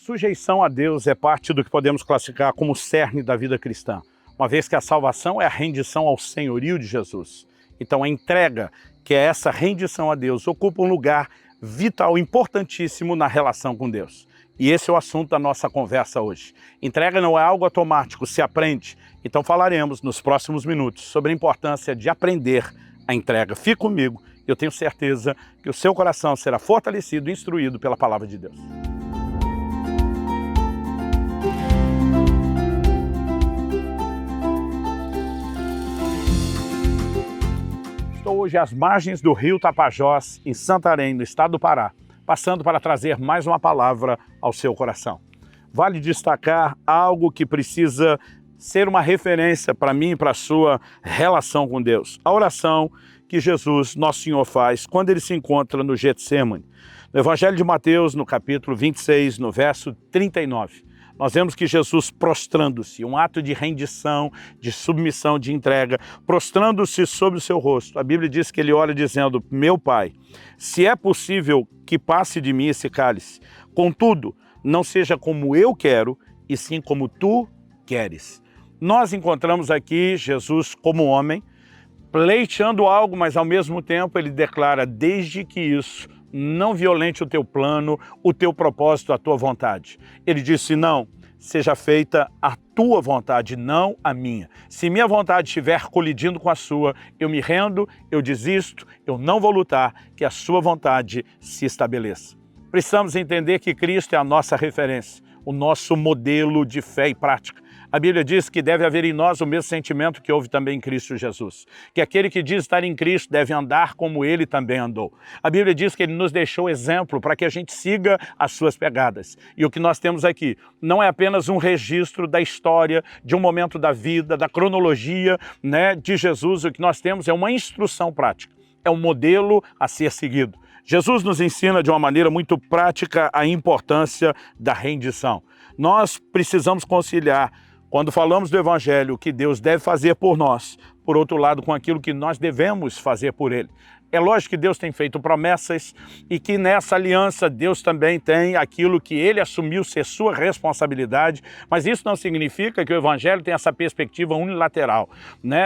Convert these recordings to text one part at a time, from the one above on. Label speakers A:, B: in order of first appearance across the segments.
A: Sujeição a Deus é parte do que podemos classificar como o cerne da vida cristã, uma vez que a salvação é a rendição ao senhorio de Jesus. Então a entrega, que é essa rendição a Deus, ocupa um lugar vital, importantíssimo na relação com Deus. E esse é o assunto da nossa conversa hoje. Entrega não é algo automático, se aprende. Então falaremos nos próximos minutos sobre a importância de aprender a entrega. Fique comigo, eu tenho certeza que o seu coração será fortalecido e instruído pela palavra de Deus. Estou hoje às margens do rio Tapajós, em Santarém, no estado do Pará, passando para trazer mais uma palavra ao seu coração. Vale destacar algo que precisa ser uma referência para mim e para a sua relação com Deus. A oração que Jesus, nosso Senhor, faz quando ele se encontra no Getsêmani. No Evangelho de Mateus, no capítulo 26, no verso 39. Nós vemos que Jesus prostrando-se, um ato de rendição, de submissão, de entrega, prostrando-se sobre o seu rosto. A Bíblia diz que ele ora dizendo: meu Pai, se é possível que passe de mim esse cálice, contudo, não seja como eu quero, e sim como tu queres. Nós encontramos aqui Jesus como homem, pleiteando algo, mas ao mesmo tempo ele declara: desde que isso não violente o teu plano, o teu propósito, a tua vontade. Ele disse: não, seja feita a tua vontade, não a minha. Se minha vontade estiver colidindo com a sua, eu me rendo, eu desisto, eu não vou lutar, que a sua vontade se estabeleça. Precisamos entender que Cristo é a nossa referência, o nosso modelo de fé e prática. A Bíblia diz que deve haver em nós o mesmo sentimento que houve também em Cristo Jesus. Que aquele que diz estar em Cristo deve andar como ele também andou. A Bíblia diz que ele nos deixou exemplo para que a gente siga as suas pegadas. E o que nós temos aqui não é apenas um registro da história, de um momento da vida, da cronologia, de Jesus. O que nós temos é uma instrução prática. É um modelo a ser seguido. Jesus nos ensina de uma maneira muito prática a importância da rendição. Nós precisamos conciliar, quando falamos do Evangelho, o que Deus deve fazer por nós, por outro lado, com aquilo que nós devemos fazer por Ele. É lógico que Deus tem feito promessas e que nessa aliança Deus também tem aquilo que Ele assumiu ser sua responsabilidade, mas isso não significa que o Evangelho tem essa perspectiva unilateral.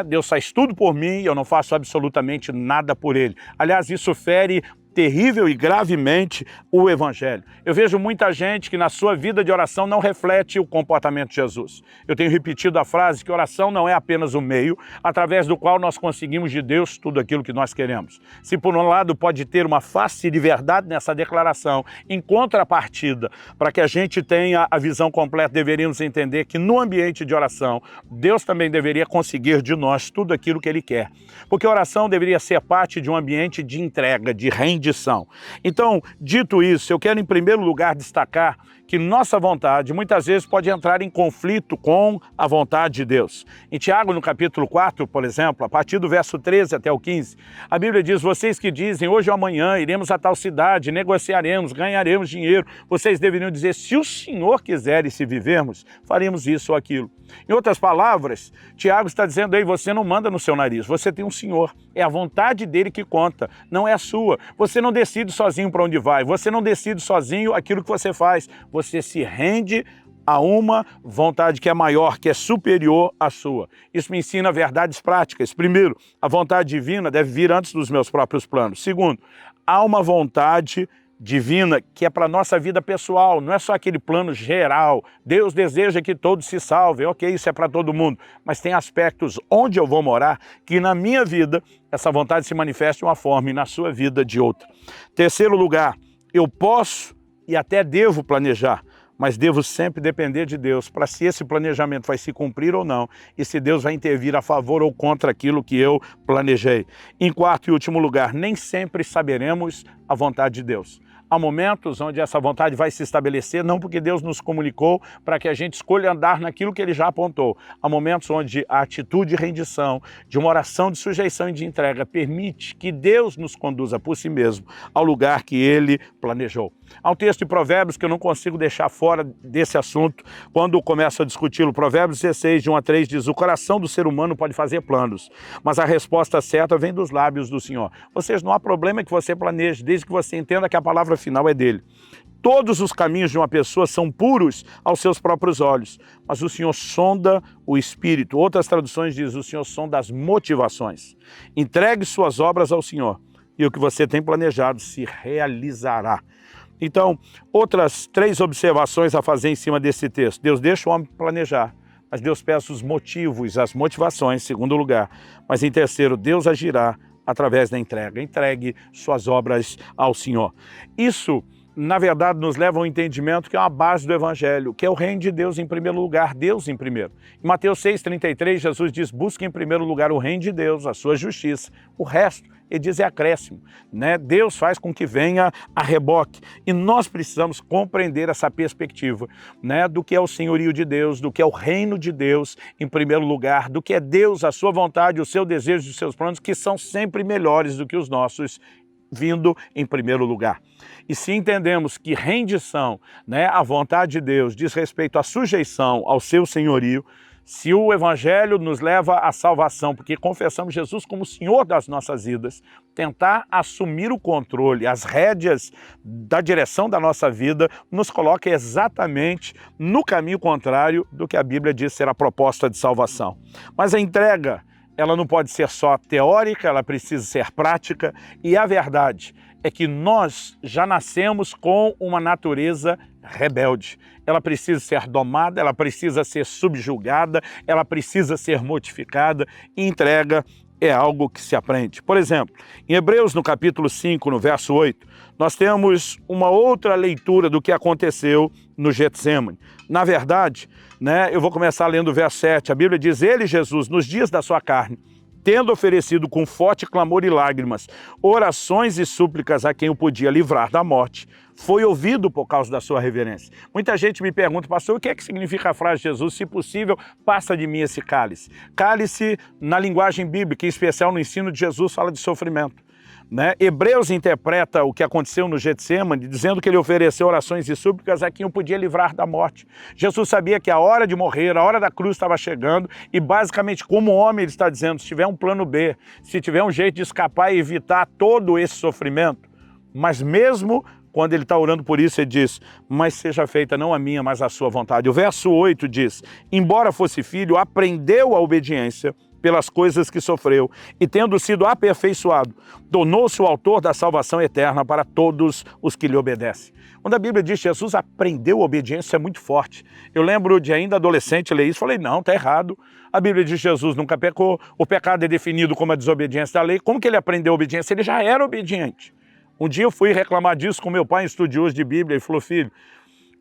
A: Deus faz tudo por mim e eu não faço absolutamente nada por Ele. Aliás, isso fere terrível e gravemente o Evangelho. Eu vejo muita gente que na sua vida de oração não reflete o comportamento de Jesus. Eu tenho repetido a frase que oração não é apenas o meio através do qual nós conseguimos de Deus tudo aquilo que nós queremos. Se por um lado pode ter uma face de verdade nessa declaração, em contrapartida, para que a gente tenha a visão completa, deveríamos entender que no ambiente de oração, Deus também deveria conseguir de nós tudo aquilo que Ele quer. Porque a oração deveria ser parte de um ambiente de entrega, de rendição. Então, dito isso, eu quero em primeiro lugar destacar que nossa vontade muitas vezes pode entrar em conflito com a vontade de Deus. Em Tiago, no capítulo 4, por exemplo, a partir do verso 13 até o 15, a Bíblia diz: vocês que dizem, hoje ou amanhã iremos a tal cidade, negociaremos, ganharemos dinheiro, vocês deveriam dizer, se o Senhor quiser e se vivermos, faremos isso ou aquilo. Em outras palavras, Tiago está dizendo: ei, você não manda no seu nariz, você tem um Senhor, é a vontade dele que conta, não é a sua. Você não decide sozinho para onde vai, você não decide sozinho aquilo que você faz, você se rende a uma vontade que é maior, que é superior à sua. Isso me ensina verdades práticas. Primeiro, a vontade divina deve vir antes dos meus próprios planos. Segundo, há uma vontade divina que é para a nossa vida pessoal, não é só aquele plano geral. Deus deseja que todos se salvem, ok, isso é para todo mundo, mas tem aspectos onde eu vou morar que na minha vida essa vontade se manifesta de uma forma e na sua vida de outra. Terceiro lugar, eu posso e até devo planejar, mas devo sempre depender de Deus para se esse planejamento vai se cumprir ou não e se Deus vai intervir a favor ou contra aquilo que eu planejei. Em quarto e último lugar, nem sempre saberemos a vontade de Deus. Há momentos onde essa vontade vai se estabelecer, não porque Deus nos comunicou para que a gente escolha andar naquilo que Ele já apontou. Há momentos onde a atitude de rendição, de uma oração de sujeição e de entrega, permite que Deus nos conduza por si mesmo ao lugar que Ele planejou. Há um texto de Provérbios que eu não consigo deixar fora desse assunto quando começo a discuti-lo. Provérbios 16, de 1 a 3 diz: o coração do ser humano pode fazer planos, mas a resposta certa vem dos lábios do Senhor. Ou seja, não há problema que você planeje, desde que você entenda que a palavra final é dele. Todos os caminhos de uma pessoa são puros aos seus próprios olhos, mas o Senhor sonda o espírito. Outras traduções dizem, o Senhor sonda as motivações. Entregue suas obras ao Senhor e o que você tem planejado se realizará. Então, outras 3 observações a fazer em cima desse texto. Deus deixa o homem planejar, mas Deus peça os motivos, as motivações, em segundo lugar. Mas em terceiro, Deus agirá através da entrega. Entregue suas obras ao Senhor. Isso, na verdade, nos leva ao entendimento que é uma base do Evangelho, que é o reino de Deus em primeiro lugar, Deus em primeiro. Em Mateus 6,33, Jesus diz, busque em primeiro lugar o reino de Deus, a sua justiça. O resto, ele diz, é acréscimo, né? Deus faz com que venha a reboque. E nós precisamos compreender essa perspectiva, né? Do que é o senhorio de Deus, do que é o reino de Deus em primeiro lugar, do que é Deus, a sua vontade, o seu desejo, os seus planos, que são sempre melhores do que os nossos, vindo em primeiro lugar. E se entendemos que rendição, né, à vontade de Deus diz respeito à sujeição ao seu senhorio, se o Evangelho nos leva à salvação, porque confessamos Jesus como Senhor das nossas vidas, tentar assumir o controle, as rédeas da direção da nossa vida, nos coloca exatamente no caminho contrário do que a Bíblia diz ser a proposta de salvação. Mas a entrega, ela não pode ser só teórica, ela precisa ser prática, e a verdade é que nós já nascemos com uma natureza rebelde. Ela precisa ser domada, ela precisa ser subjugada, ela precisa ser modificada, e entrega é algo que se aprende. Por exemplo, em Hebreus, no capítulo 5, no verso 8, nós temos uma outra leitura do que aconteceu no Getsemane. Na verdade, né, eu vou começar lendo o verso 7, a Bíblia diz, ele, Jesus, nos dias da sua carne, tendo oferecido com forte clamor e lágrimas, orações e súplicas a quem o podia livrar da morte, foi ouvido por causa da sua reverência. Muita gente me pergunta, pastor, o que é que significa a frase de Jesus? Se possível, passa de mim esse cálice. Cálice, na linguagem bíblica, em especial no ensino de Jesus, fala de sofrimento. Né? Hebreus interpreta o que aconteceu no Getsemane, dizendo que ele ofereceu orações e súplicas a quem o podia livrar da morte. Jesus sabia que a hora de morrer, a hora da cruz estava chegando, e basicamente, como homem, ele está dizendo, se tiver um plano B, se tiver um jeito de escapar e evitar todo esse sofrimento, mas mesmo quando ele está orando por isso, ele diz, mas seja feita não a minha, mas a sua vontade. O verso 8 diz, embora fosse filho, aprendeu a obediência pelas coisas que sofreu, e tendo sido aperfeiçoado, tornou-se o autor da salvação eterna para todos os que lhe obedecem. Quando a Bíblia diz que Jesus aprendeu a obediência, é muito forte. Eu lembro de ainda adolescente ler isso, falei, não, está errado. A Bíblia diz que Jesus nunca pecou, o pecado é definido como a desobediência da lei. Como que ele aprendeu a obediência? Ele já era obediente. Um dia eu fui reclamar disso com meu pai, estudioso de Bíblia, e falou, filho,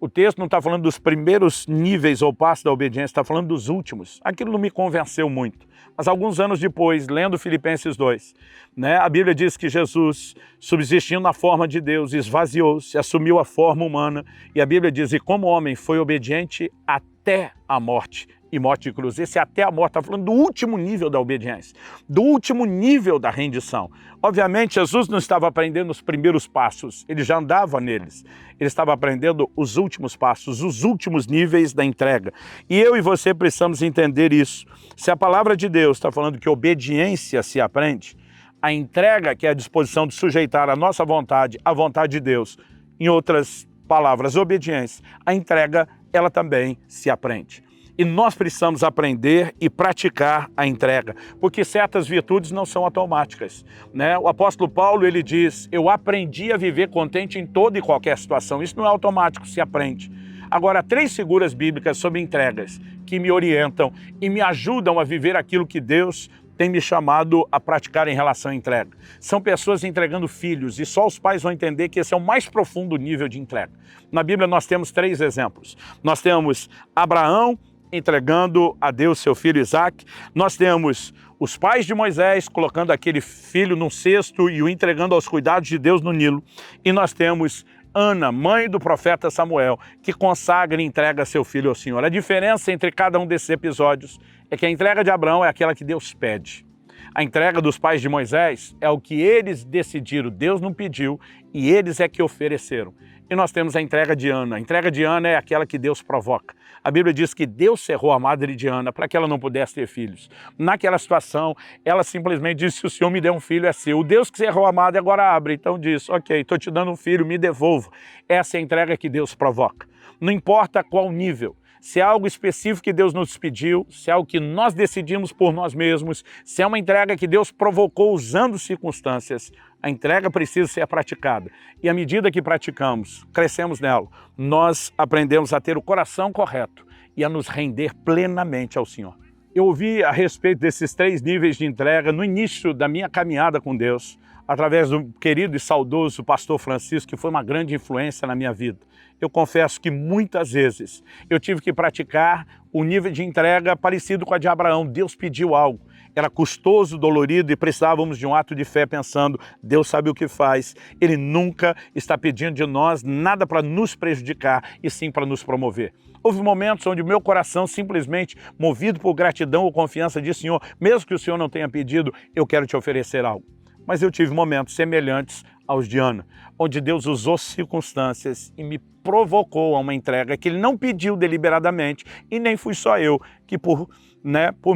A: o texto não está falando dos primeiros níveis ou passos da obediência, está falando dos últimos. Aquilo não me convenceu muito. Mas alguns anos depois, lendo Filipenses 2, né, a Bíblia diz que Jesus, subsistindo na forma de Deus, esvaziou-se, assumiu a forma humana. E a Bíblia diz, e como homem foi obediente até a morte, e morte de cruz. Esse até a morte está falando do último nível da obediência, do último nível da rendição. Obviamente, Jesus não estava aprendendo os primeiros passos, ele já andava neles. Ele estava aprendendo os últimos passos, os últimos níveis da entrega. E eu e você precisamos entender isso. Se a palavra de Deus está falando que obediência se aprende, a entrega, que é a disposição de sujeitar a nossa vontade à vontade de Deus, em outras palavras, obediência, a entrega, ela também se aprende. E nós precisamos aprender e praticar a entrega, porque certas virtudes não são automáticas, né? O apóstolo Paulo, ele diz, eu aprendi a viver contente em toda e qualquer situação. Isso não é automático, se aprende. Agora, 3 figuras bíblicas sobre entregas que me orientam e me ajudam a viver aquilo que Deus tem me chamado a praticar em relação à entrega. São pessoas entregando filhos, e só os pais vão entender que esse é o mais profundo nível de entrega. Na Bíblia nós temos 3 exemplos. Nós temos Abraão entregando a Deus seu filho Isaque. Nós temos os pais de Moisés colocando aquele filho num cesto e o entregando aos cuidados de Deus no Nilo. E nós temos Ana, mãe do profeta Samuel, que consagra e entrega seu filho ao Senhor. A diferença entre cada um desses episódios é que a entrega de Abraão é aquela que Deus pede. A entrega dos pais de Moisés é o que eles decidiram, Deus não pediu, e eles é que ofereceram. e nós temos a entrega de Ana. A entrega de Ana é aquela que Deus provoca. A Bíblia diz que Deus cerrou a madre de Ana para que ela não pudesse ter filhos. Naquela situação, ela simplesmente disse: se o Senhor me der um filho, é seu. O Deus que cerrou a madre agora abre. Então diz: ok, estou te dando um filho, me devolvo. Essa é a entrega que Deus provoca. Não importa qual nível. Se é algo específico que Deus nos pediu, se é algo que nós decidimos por nós mesmos, se é uma entrega que Deus provocou usando circunstâncias, a entrega precisa ser praticada. E à medida que praticamos, crescemos nela, nós aprendemos a ter o coração correto e a nos render plenamente ao Senhor. Eu ouvi a respeito desses 3 níveis de entrega no início da minha caminhada com Deus, através do querido e saudoso pastor Francisco, que foi uma grande influência na minha vida. Eu confesso que muitas vezes eu tive que praticar o nível de entrega parecido com a de Abraão. Deus pediu algo, era custoso, dolorido e precisávamos de um ato de fé pensando: Deus sabe o que faz, Ele nunca está pedindo de nós nada para nos prejudicar e sim para nos promover. Houve momentos onde o meu coração simplesmente, movido por gratidão ou confiança, disse: Senhor, mesmo que o Senhor não tenha pedido, eu quero te oferecer algo. Mas eu tive momentos semelhantes aos de Ana, onde Deus usou circunstâncias e me provocou a uma entrega que Ele não pediu deliberadamente, e nem fui só eu que por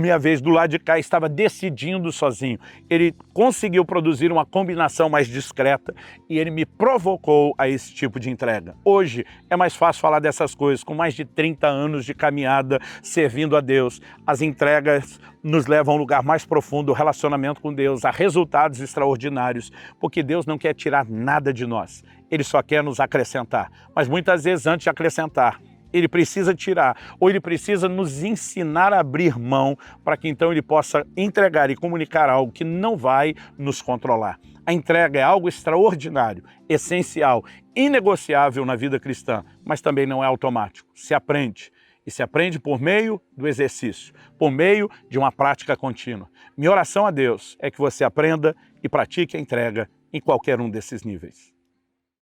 A: minha vez do lado de cá estava decidindo sozinho. Ele conseguiu produzir uma combinação mais discreta e Ele me provocou a esse tipo de entrega. Hoje é mais fácil falar dessas coisas, com mais de 30 anos de caminhada servindo a Deus. As entregas nos levam a um lugar mais profundo, o relacionamento com Deus, a resultados extraordinários, porque Deus não quer tirar nada de nós, Ele só quer nos acrescentar. Mas muitas vezes, antes de acrescentar, Ele precisa tirar, ou Ele precisa nos ensinar a abrir mão para que então Ele possa entregar e comunicar algo que não vai nos controlar. A entrega é algo extraordinário, essencial, inegociável na vida cristã, mas também não é automático. Se aprende. E se aprende por meio do exercício, por meio de uma prática contínua. Minha oração a Deus é que você aprenda e pratique a entrega em qualquer um desses níveis.